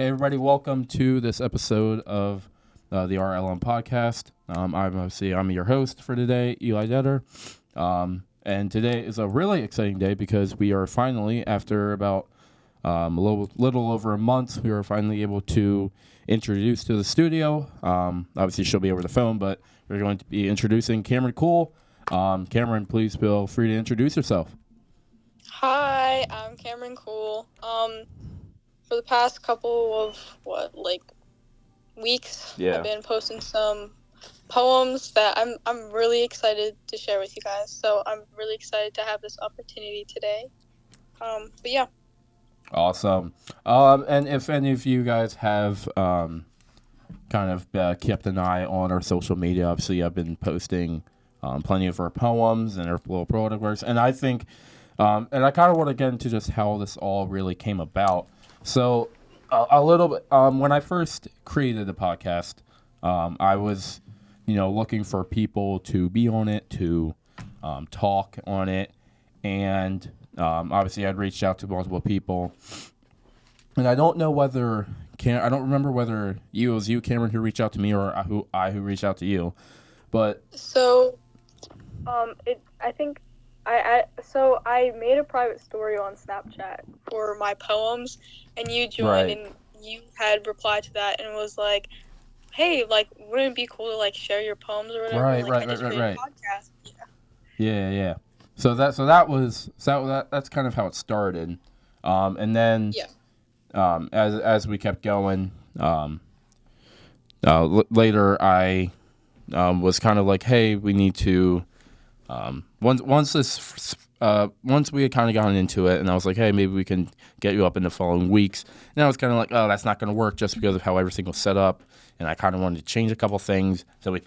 Hey everybody, welcome to this episode of the RLM podcast. I'm your host for today, Eli Detter. And today is a really exciting day because we are finally, after about a little over a month, we were finally able to introduce to the studio. Obviously, she'll be over the phone, but we're going to be introducing Camryn Cool. Camryn, please feel free to introduce yourself. Hi, I'm Camryn Cool. For the past couple of weeks, I've been posting some poems that I'm really excited to share with you guys. So I'm really excited to have this opportunity today. But yeah. Awesome. And if any of you guys have kept an eye on our social media, obviously I've been posting plenty of our poems and our little product works, and I think, and I kind of want to get into just how this all really came about. So a little bit, when I first created the podcast, I was, looking for people to be on it, to talk on it, and obviously I'd reached out to multiple people, and I don't know whether I don't remember whether it was you, Camryn, who reached out to me, or who reached out to you, but so I made a private story on Snapchat for my poems, and you joined, right. and you had replied to that and was like, hey, wouldn't it be cool to share your poems or whatever? Right. I just created a podcast. Yeah. So that's kind of how it started, and then as we kept going, later I was kind of like, hey, we need to once we had kind of gotten into it, and I was like, hey, maybe we can get you up in the following weeks. And I was kind of like, oh, that's not going to work just because of how everything was set up, and I kind of wanted to change a couple things. So we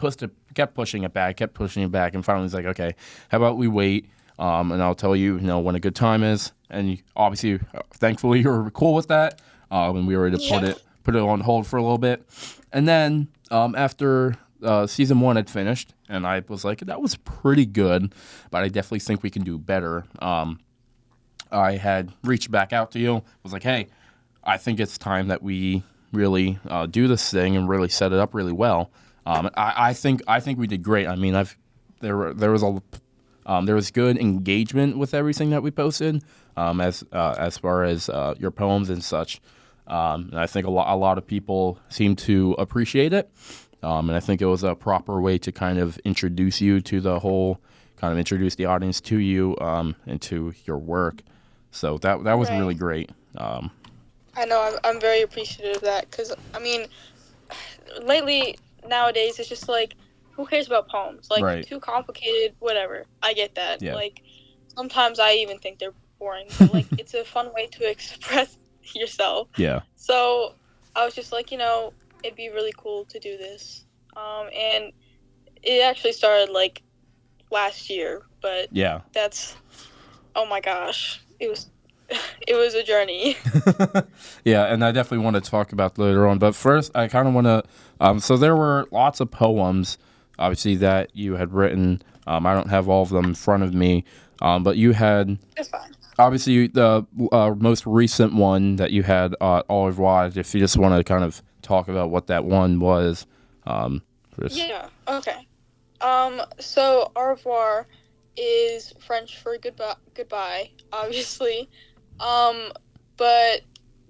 kept pushing it back, and finally was like, okay, how about we wait, and I'll tell you, when a good time is. And obviously, thankfully, you were cool with that, and we were able to put it on hold for a little bit. And then after season 1 had finished, and I was like, that was pretty good, but I definitely think we can do better. I had reached back out to you, was like, hey, I think it's time that we really do this thing and really set it up really well. I think we did great. I mean, there was good engagement with everything that we posted, as far as your poems and such. And I think a lot of people seem to appreciate it. And I think it was a proper way to kind of introduce you to the whole, kind of introduce the audience to you and to your work. So that was really great. I know, I'm very appreciative of that, because, I mean, nowadays, it's just who cares about poems? Too complicated, whatever. I get that. Yeah. Sometimes I even think they're boring, but, it's a fun way to express yourself. Yeah. So I was just like, it'd be really cool to do this. And it actually started, last year, but that's, oh my gosh, it was a journey. Yeah, and I definitely want to talk about later on. But first, I kind of want to. So there were lots of poems, obviously, that you had written. I don't have all of them in front of me, but you had. That's fine. Obviously, the most recent one that you had, Au revoir. If you just want to kind of talk about what that one was. Yeah. Okay. So au revoir is French for goodbye, obviously. But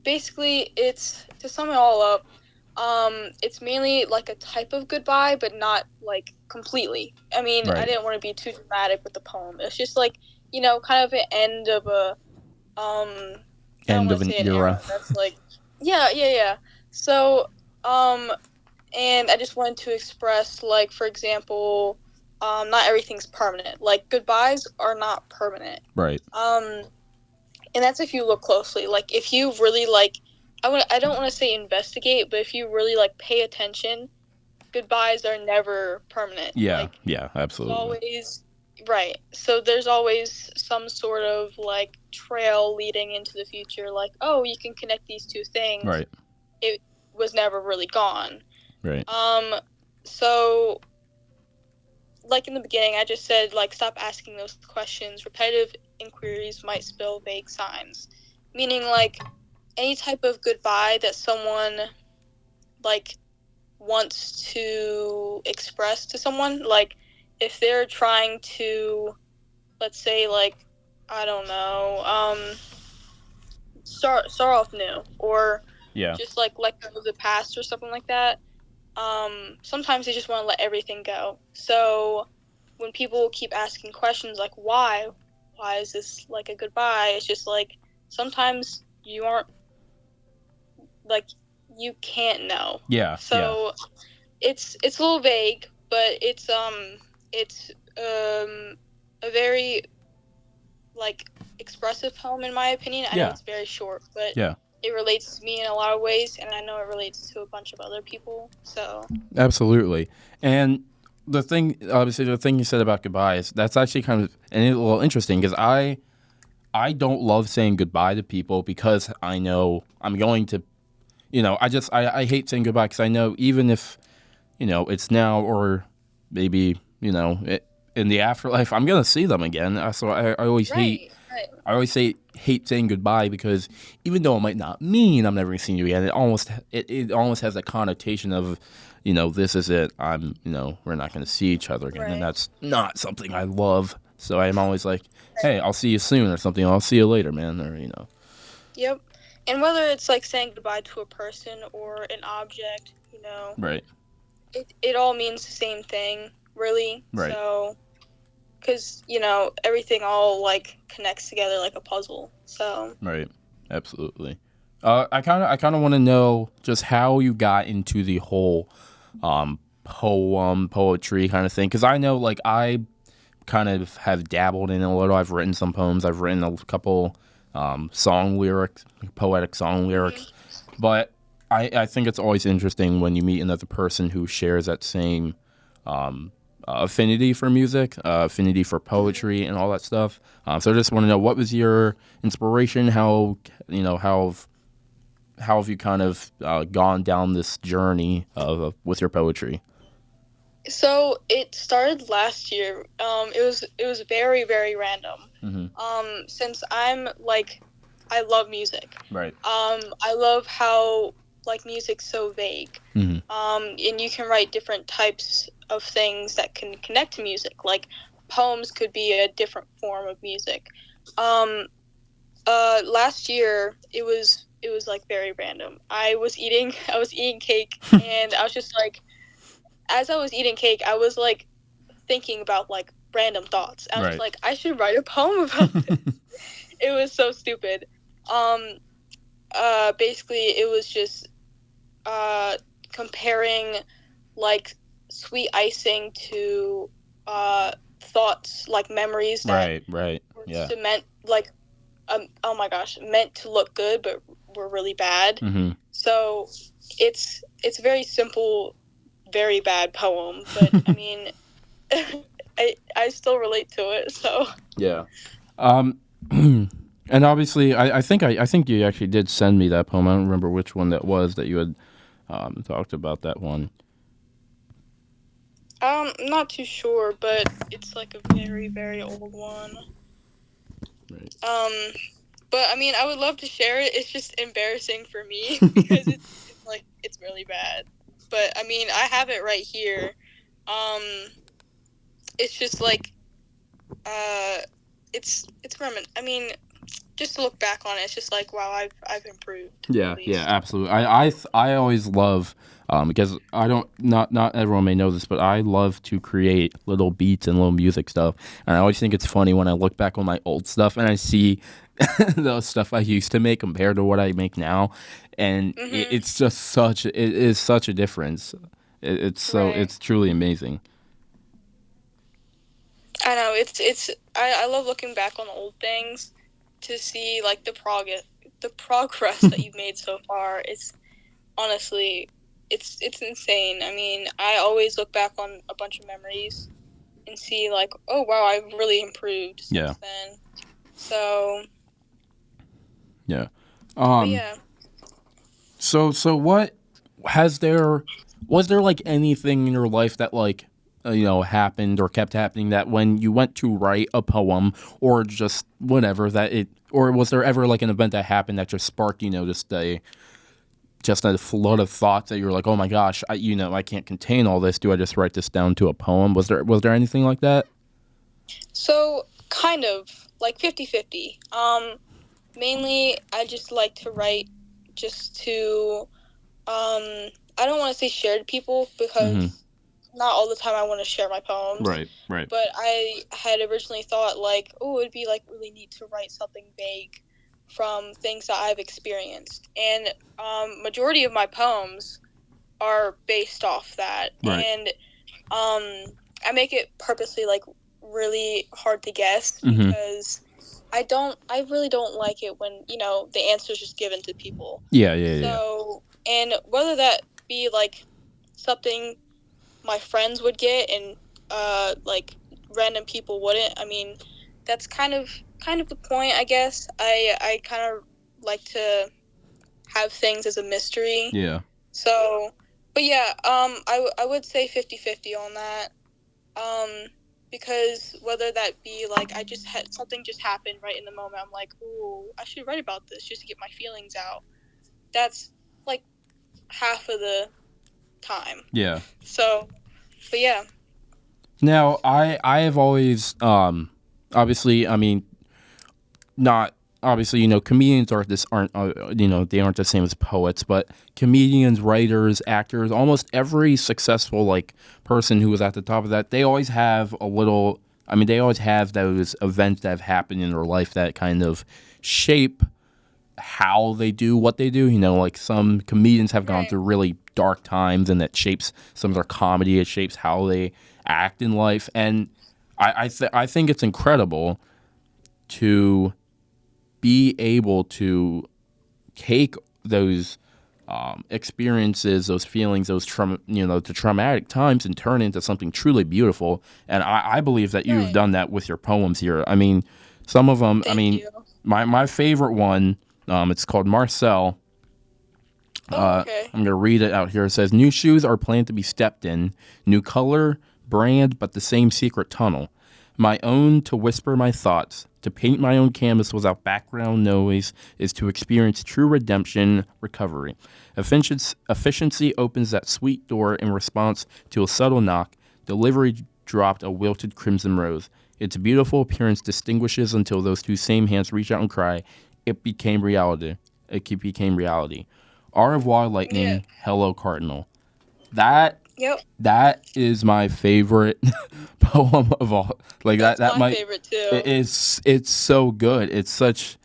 basically, it's, to sum it all up, it's mainly a type of goodbye, but not completely. I mean, I didn't want to be too dramatic with the poem. It's just kind of an end of a end of an era. That's yeah. So and I just wanted to express, for example, not everything's permanent. Goodbyes are not permanent. Right. And that's if you look closely. If you really, I don't want to say investigate, but if you really, pay attention, goodbyes are never permanent. Yeah, absolutely. Always, right. So there's always some sort of, trail leading into the future. Oh, you can connect these two things. Right. It was never really gone. Right. So, in the beginning, I just said, stop asking those questions. Repetitive inquiries might spill vague signs. Meaning, any type of goodbye that someone like wants to express to someone, like if they're trying to, let's say, like, I don't know, start off new, or Yeah. just like let go of the past or something like that. Sometimes they just want to let everything go. So when people keep asking questions like why is this like a goodbye, it's just like sometimes you aren't, like, you can't know. Yeah. So it's a little vague, but it's a very like expressive poem in my opinion. I know it's very short, but it relates to me in a lot of ways, and I know it relates to a bunch of other people. So Absolutely. And the thing, obviously, the thing you said about goodbye is that's actually kind of a little interesting because I don't love saying goodbye to people because I know I'm going to, I hate saying goodbye because I know even if, it's now or maybe, in the afterlife, I'm going to see them again. So I always hate. Right. I always hate saying goodbye because even though it might not mean I'm never going to see you again, it almost has a connotation of, this is it. We're not going to see each other again, and that's not something I love. So I'm always like, hey, I'll see you soon or something. I'll see you later, man, or Yep. And whether it's like saying goodbye to a person or an object, Right. It all means the same thing, really. Right. So, because everything all like connects together like a puzzle. So. Right. Absolutely. I kind of want to know just how you got into the whole poetry kind of thing, because I know like I kind of have dabbled in it a little. I've written some poems. I've written a couple song lyrics, poetic song lyrics, but I think it's always interesting when you meet another person who shares that same affinity for music, affinity for poetry, and all that stuff. So I just want to know, what was your inspiration? How have you kind of gone down this journey with your poetry? So it started last year. It was very, very random. Since I'm like, I love music. Right. I love how like music's so vague. And you can write different types of things that can connect to music. Like poems could be a different form of music. Last year it was like very random. I was eating cake, and I was just like, as I was eating cake, I was like thinking about like random thoughts. I was just like, I should write a poem about this. It was so stupid. Basically it was just comparing like sweet icing to thoughts, like memories that right. Yeah. cement, like oh my gosh, meant to look good but were really bad. So it's a very simple, very bad poem, but I mean, I still relate to it. So yeah. And obviously, I think you actually did send me that poem. I don't remember which one that was that you had talked about that one. I'm not too sure, but it's like a very, very old one. Right. But I mean, I would love to share it. It's just embarrassing for me because it's really bad. But I mean, I have it right here. It's just like, it's I mean, just to look back on it, it's just like, wow, I've improved. Yeah, absolutely. I always love because I don't, not everyone may know this, but I love to create little beats and little music stuff, and I always think it's funny when I look back on my old stuff and I see the stuff I used to make compared to what I make now, and it's just it is such a difference. It's truly amazing. I know, I love looking back on old things to see like the progress that you've made so far. It's honestly, it's insane. I mean, I always look back on a bunch of memories and see like, oh wow, I've really improved since then. So yeah. Yeah. So what was there like anything in your life that like happened or kept happening that when you went to write a poem or just whatever or was there ever like an event that happened that just sparked, just a flood of thoughts that you were like, oh my gosh, I can't contain all this. Do I just write this down to a poem? Was there anything like that? So, kind of, like 50-50. Mainly, I just like to write just to, I don't want to say share to people because not all the time I want to share my poems. Right. But I had originally thought, like, oh, it'd be, like, really neat to write something vague from things that I've experienced. And majority of my poems are based off that. Right. And I make it purposely, like, really hard to guess because I really don't like it when, the answer's just given to people. Yeah. So, and whether that be, like, something my friends would get and, like, random people wouldn't, I mean, that's kind of the point, I guess. I kind of like to have things as a mystery. Yeah. So, but yeah, I would say 50-50 on that. Because whether that be, like, I just had something just happen right in the moment, I'm like, ooh, I should write about this just to get my feelings out. That's, like, half of the time. Yeah. So, but yeah. Now, I have always, obviously, I mean, not obviously, comedians aren't they aren't the same as poets, but comedians, writers, actors, almost every successful like person who was at the top of that, they always have they always have those events that have happened in their life that kind of shape how they do what they do. Like some comedians have gone through really dark times, and that shapes some of their comedy. It shapes how they act in life, and I think it's incredible to be able to take those experiences, those feelings, those the traumatic times, and turn into something truly beautiful. And I believe that you've done that with your poems here. I mean, some of them. Thank you. My favorite one. It's called Marcel. Okay. I'm going to read it out here. It says, "New shoes are planned to be stepped in, new color, brand, but the same secret tunnel. My own to whisper my thoughts, to paint my own canvas without background noise is to experience true redemption, recovery. Efficiency opens that sweet door in response to a subtle knock. Delivery dropped a wilted crimson rose. Its beautiful appearance distinguishes until those two same hands reach out and cry, it became reality. It became reality. Au revoir, lightning. Yeah. Hello, cardinal." That Yep. That is my favorite poem of all. Like That's that my might favorite too. it's so good. It's such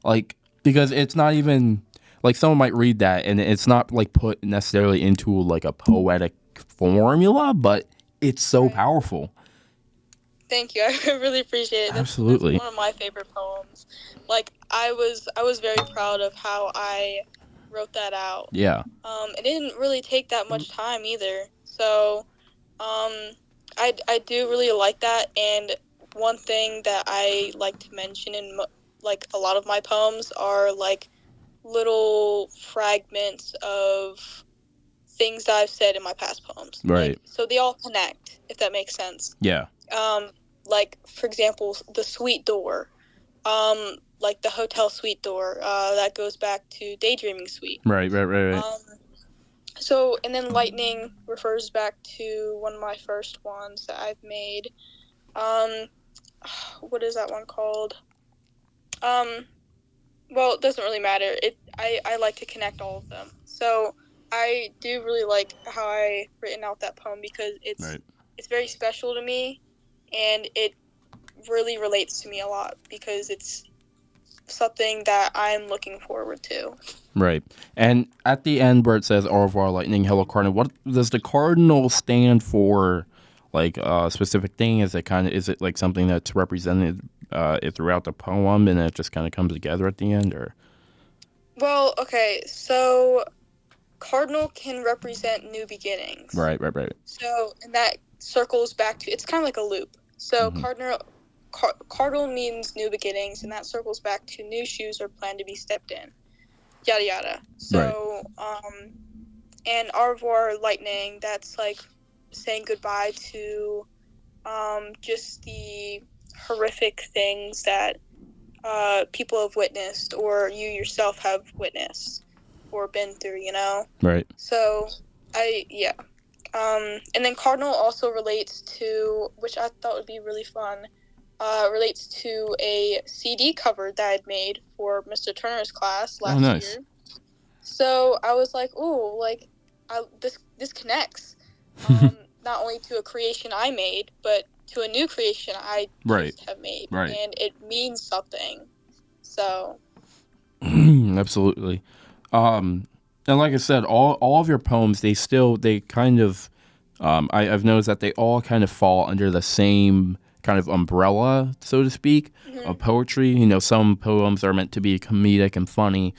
like because it's not even like someone might read that and it's not like put necessarily into like a poetic formula, but it's so powerful. Thank you. I really appreciate it. Absolutely. That's one of my favorite poems. Like I was very proud of how I wrote that out. Yeah. It didn't really take that much time either. So, I do really like that. And one thing that I like to mention in like a lot of my poems are like little fragments of things that I've said in my past poems. Right. Like, so they all connect, if that makes sense. Yeah. Like for example, the suite door. Like the hotel suite door, that goes back to Daydreaming Suite. Right. So, and then lightning refers back to one of my first ones that I've made. What is that one called? Well, it doesn't really matter. I like to connect all of them. So, I do really like how I written out that poem because it's very special to me, and it really relates to me a lot because it's something that I'm looking forward to. Right. And at the end where it says Au revoir, lightning, hello, cardinal, what does the cardinal stand for? Like a specific thing? Is it like something that's represented throughout the poem and it just kind of comes together at the end, or? Well, okay, so cardinal can represent new beginnings. Right. So, and that circles back to, it's kind of like a loop. So cardinal means new beginnings, and that circles back to new shoes are planned to be stepped in. Yada yada. So, and au revoir, lightning, that's like saying goodbye to just the horrific things that people have witnessed or you yourself have witnessed or been through, you know? Right. So, yeah. And then Cardinal also relates to, which I thought would be really fun, relates to a CD cover that I'd made for Mr. Turner's class Oh, last nice. year. So I was like, "Ooh, like, this connects, not only to a creation I made, but to a new creation I Right. just have made, Right. and it means something." So Absolutely. And like I said, all of your poems, they kind of, I've noticed that they all kind of fall under the same kind of umbrella, so to speak, of poetry. You know, some poems are meant to be comedic and funny.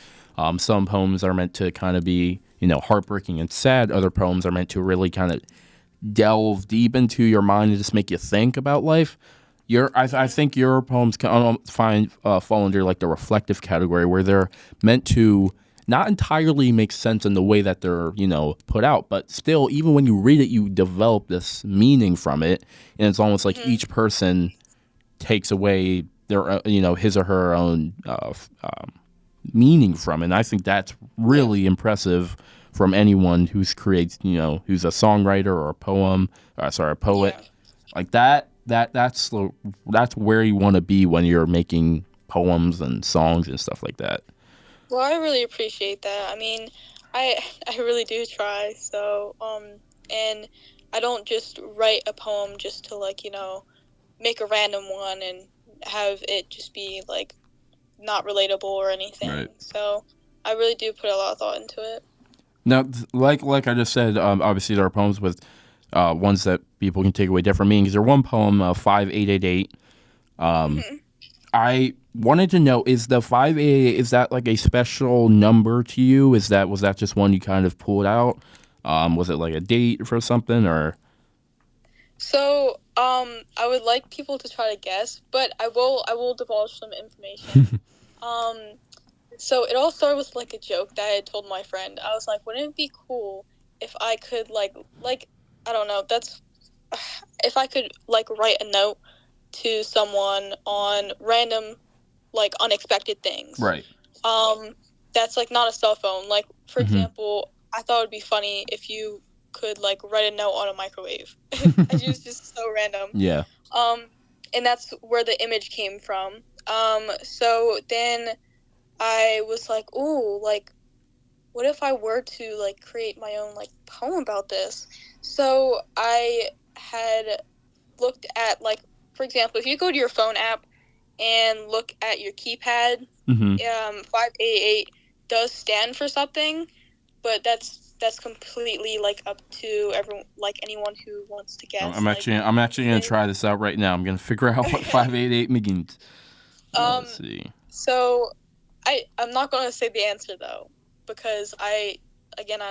Some poems are meant to kind of be, you know, heartbreaking and sad. Other poems are meant to really kind of delve deep into your mind and just make you think about life. I think your poems fall under like the reflective category where they're meant to not entirely make sense in the way that they're, you know, put out, but still, even when you read it, you develop this meaning from it, and it's almost like each person takes away their, you know, his or her own meaning from it. And I think that's really impressive from anyone who's creates, you know, who's a songwriter or a poet, yeah. like that's where you want to be when you're making poems and songs and stuff like that. Well, I really appreciate that. I mean, I I really do try. So and I don't just write a poem just to, like, you know, make a random one and have it just be like not relatable or anything. Right. So I really do put a lot of thought into it. Now, like I just said, obviously there are poems with ones that people can take away different meanings. There's one poem, 5888. hmm I wanted to know, is the 588, is that like a special number to you? Was that just one you kind of pulled out? Was it like a date for something or? So I would like people to try to guess, but I will divulge some information. Um, So it all started with like a joke that I had told my friend. I was like, wouldn't it be cool if I could like I don't know, that's if I could like write a note to someone on random like unexpected things. Right. Um that's like not a cell phone. Like for Mm-hmm. example, I thought it'd be funny if you could like write a note on a microwave. It was just so random. Yeah. Um and that's where the image came from. So then I was like, ooh, like, what if I were to, like, create my own, like, poem about this? So I had looked at, like, for example, if you go to your phone app and look at your keypad, Mm-hmm. 588 does stand for something, but that's completely, like, up to everyone, like, anyone who wants to guess. Like, I'm actually gonna they, try this out right now. I'm gonna figure out what 588 means. Let's um, see. so I'm not gonna say the answer though, because I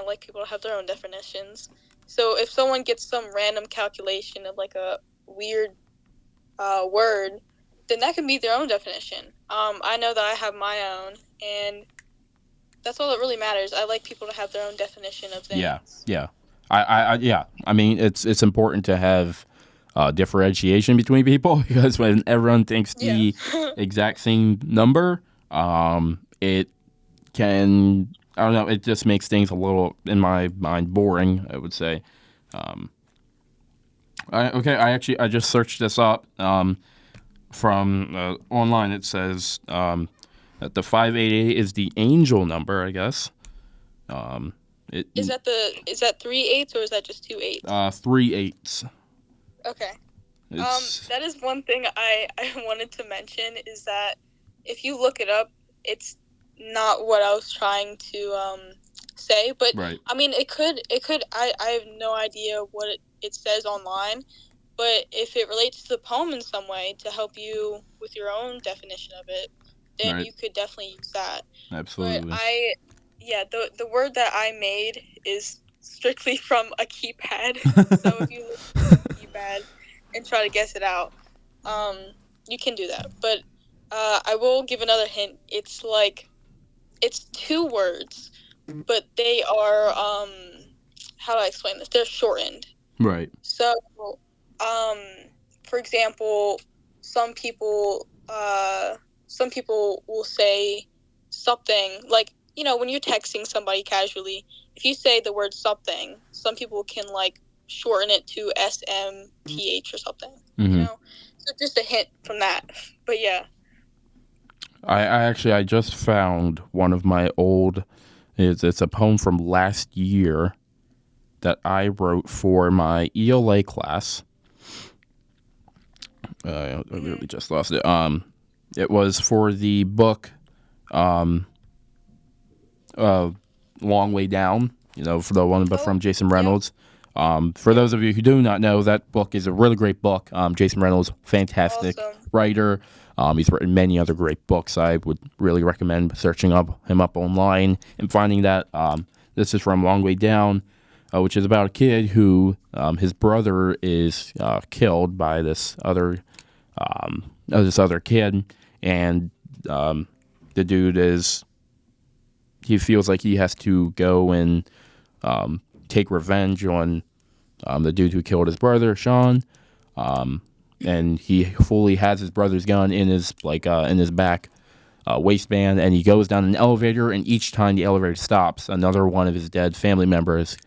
like people to have their own definitions. So if someone gets some random calculation of like a weird word, then that can be their own definition. I know that I have my own, and that's all that really matters. I like people to have their own definition of things. Yeah. Yeah. Yeah. I mean, it's important to have differentiation between people because when everyone thinks Yeah. the exact same number, it can, I don't know, it just makes things a little, in my mind, boring, I would say. I just searched this up from online. It says that the 588 is the angel number, I guess. It Is that 3 8s or is that just 2 8s? 3/8. Okay. It's That is one thing I wanted to mention is that if you look it up, it's not what I was trying to say, but right. I mean I have no idea what it says online, but if it relates to the poem in some way to help you with your own definition of it, then Right. you could definitely use that. But Absolutely. the word that I made is strictly from a keypad. So if you look at the keypad and try to guess it out, you can do that. But I will give another hint. It's two words, but they are how do I explain this? They're shortened. Right. So, for example, some people, will say something like, when you're texting somebody casually, if you say the word something, some people can like shorten it to SMTH or something. Mm-hmm. So just a hint from that. But yeah. I just found one of my old. It's a poem from last year that I wrote for my ELA class. I literally just lost it. It was for the book, Long Way Down. For the one from Jason Reynolds. For those of you who do not know, that book is a really great book. Jason Reynolds, fantastic writer. He's written many other great books. I would really recommend searching him up online and finding that. This is from Long Way Down, which is about a kid who his brother is killed by this other kid, and the dude he feels like he has to go and take revenge on the dude who killed his brother, Sean. And he fully has his brother's gun in his back waistband, and he goes down an elevator, and each time the elevator stops, another one of his dead family members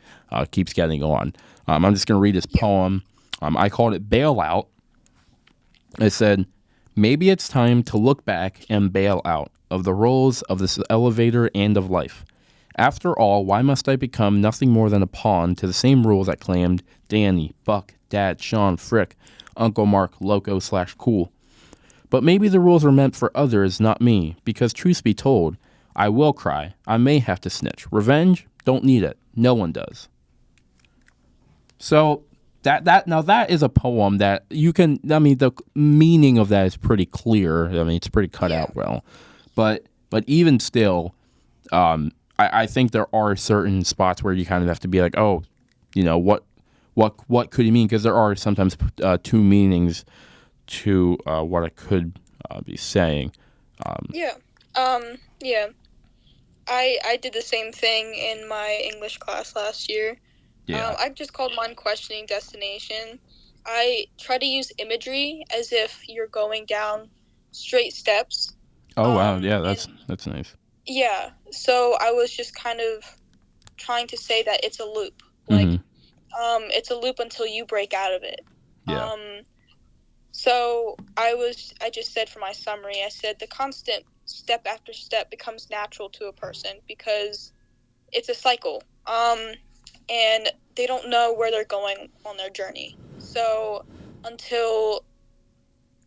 keeps getting on. I'm just going to read this poem. I called it Bailout. It said, maybe it's time to look back and bail out of the roles of this elevator and of life. After all, why must I become nothing more than a pawn to the same rules that claimed Danny, Buck, Dad, Sean, Frick, Uncle Mark, Loco/Cool? But maybe the rules are meant for others, not me, because truth be told, I will cry. I may have to snitch. Revenge? Don't need it. No one does. So that is a poem that you can. I mean, the meaning of that is pretty clear. I mean, it's pretty cut out well, but even still, I think there are certain spots where you kind of have to be like, oh, what could he mean? Because there are sometimes two meanings to what I could be saying. Yeah. I did the same thing in my English class last year. Yeah. I just called mine Questioning Destination. I try to use imagery as if you're going down straight steps. Oh, wow. Yeah, that's nice. Yeah. So I was just kind of trying to say that it's a loop. Like, it's a loop until you break out of it. Yeah. So I just said for my summary, I said the constant step after step becomes natural to a person because it's a cycle. And they don't know where they're going on their journey. So until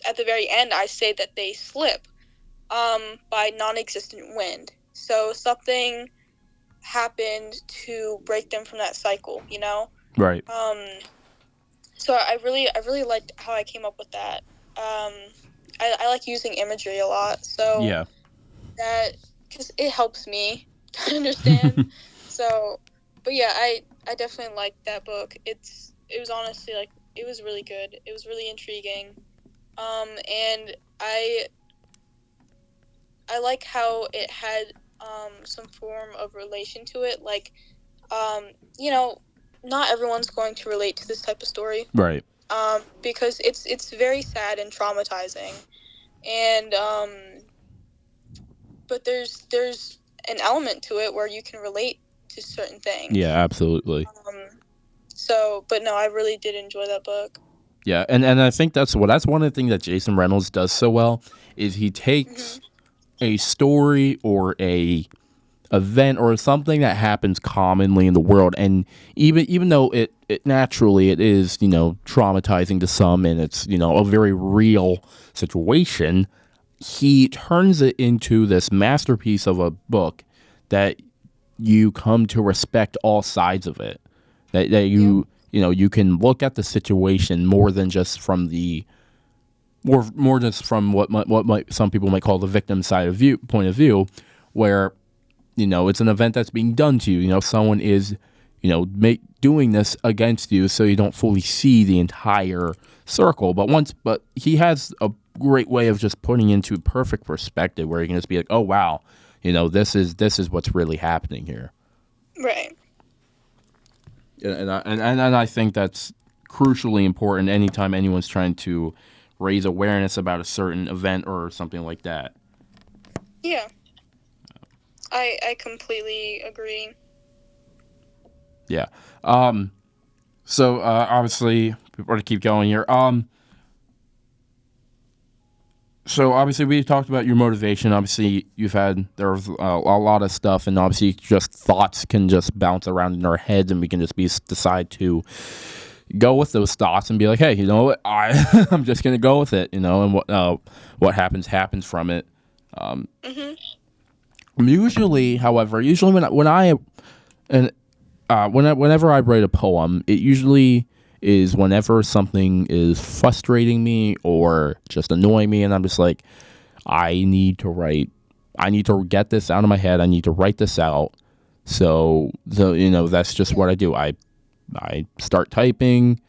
at the very end, I say that they slip by non-existent wind. So something happened to break them from that cycle, Right. So I really liked how I came up with that. I like using imagery a lot. So yeah, that because it helps me to understand. So, but yeah, I definitely liked that book. It was honestly it was really good. It was really intriguing. And I like how it had some form of relation to it. Like, not everyone's going to relate to this type of story. Right. Because it's very sad and traumatizing. And but there's an element to it where you can relate to certain things. Yeah, absolutely. So, but no, I really did enjoy that book. Yeah, and I think that's one of the things that Jason Reynolds does so well is he takes a story or a event or something that happens commonly in the world, and even though it naturally it is traumatizing to some, and it's a very real situation, he turns it into this masterpiece of a book that you come to respect all sides of it. That you you can look at the situation more than just from the more just from what some people might call the victim point of view, where it's an event that's being done to you. Someone is doing this against you, so you don't fully see the entire circle. But he has a great way of just putting into perfect perspective where you can just be like, oh wow, this is what's really happening here. Right. And I think that's crucially important anytime anyone's trying to raise awareness about a certain event or something like that. Yeah. I completely agree. Yeah. So obviously, we're going to keep going here. So obviously, we talked about your motivation. Obviously, there's a lot of stuff, and obviously, just thoughts can just bounce around in our heads, and we can just decide to go with those thoughts and be like, hey, you know what, I'm just going to go with it, and what happens from it. Mm-hmm. Usually whenever I write a poem, it usually is whenever something is frustrating me or just annoying me, and I'm just like, I need to get this out of my head. I need to write this out. So that's just what I do. I start typing,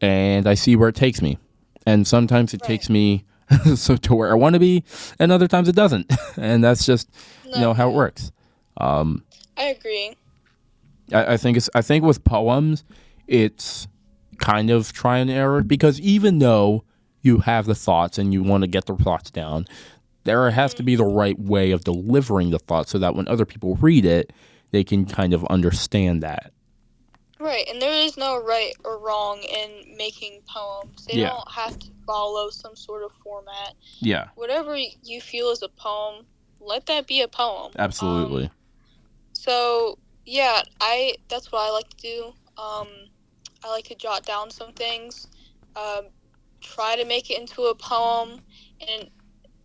and I see where it takes me. And sometimes it takes me so to where I want to be, and other times it doesn't. And that's just how it works. I agree. I think with poems, it's kind of try and error, because even though you have the thoughts and you want to get the thoughts down, there has to be the right way of delivering the thoughts so that when other people read it, they can kind of understand that. Right, and there is no right or wrong in making poems. They don't have to follow some sort of format. Yeah. Whatever you feel is a poem, let that be a poem. Absolutely. So, yeah, that's what I like to do. I like to jot down some things, try to make it into a poem, and,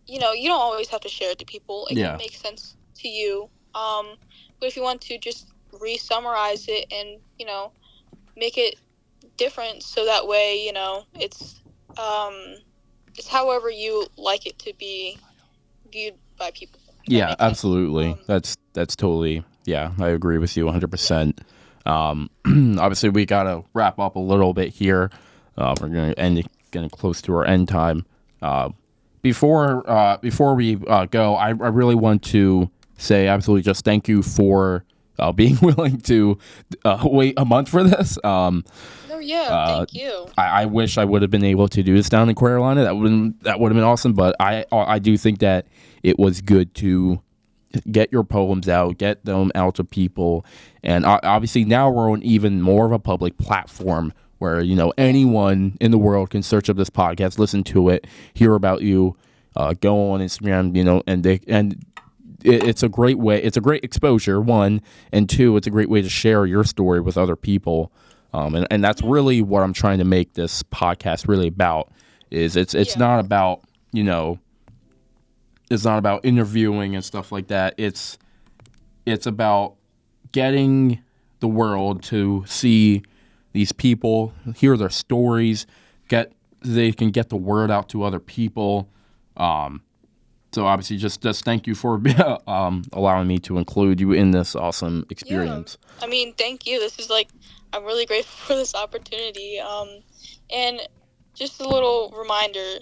you don't always have to share it to people. It can make sense to you. But if you want to just re-summarize it and, make it different so that way, it's however you like it to be viewed by people. Yeah, absolutely. That's totally, I agree with you 100%. Obviously, we got to wrap up a little bit here. We're going to getting close to our end time. Before we go, I really want to say absolutely just thank you for being willing to wait a month for this. Thank you. I wish I would have been able to do this down in Carolina. That would have been awesome. But I do think that it was good to get your poems out, get them out to people, and obviously now we're on even more of a public platform where anyone in the world can search up this podcast, listen to it, hear about you, go on Instagram, and it's a great way. It's a great exposure, one, and two, it's a great way to share your story with other people. And that's really what I'm trying to make this podcast really about. Is it's not about it's not about interviewing and stuff like that. It's about getting the world to see these people, hear their stories, they can get the word out to other people. So obviously, just thank you for allowing me to include you in this awesome experience. Yeah. I mean, thank you. This is I'm really grateful for this opportunity. And just a little reminder,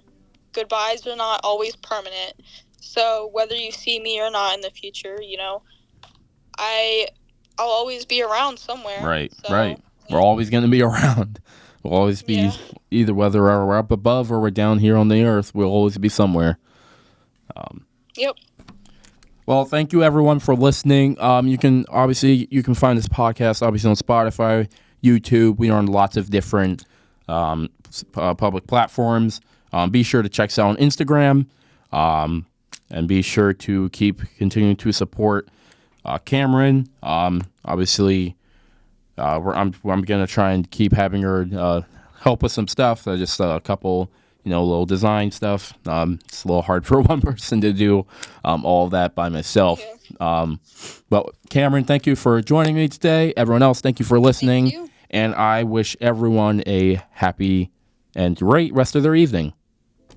goodbyes are not always permanent. So whether you see me or not in the future, I'll always be around somewhere. Right, right. We're always going to be around. We'll always be either whether we're up above or we're down here on the earth. We'll always be somewhere. Yep. Well, thank you everyone for listening. You can find this podcast obviously on Spotify, YouTube. We are on lots of different public platforms. Be sure to check us out on Instagram, and be sure to keep continuing to support Camryn. Obviously, I'm gonna try and keep having her help with some stuff. Just a couple. Little design stuff. It's a little hard for one person to do all of that by myself. But Camryn, thank you for joining me today. Everyone else, thank you for listening. Thank you. And I wish everyone a happy and great rest of their evening.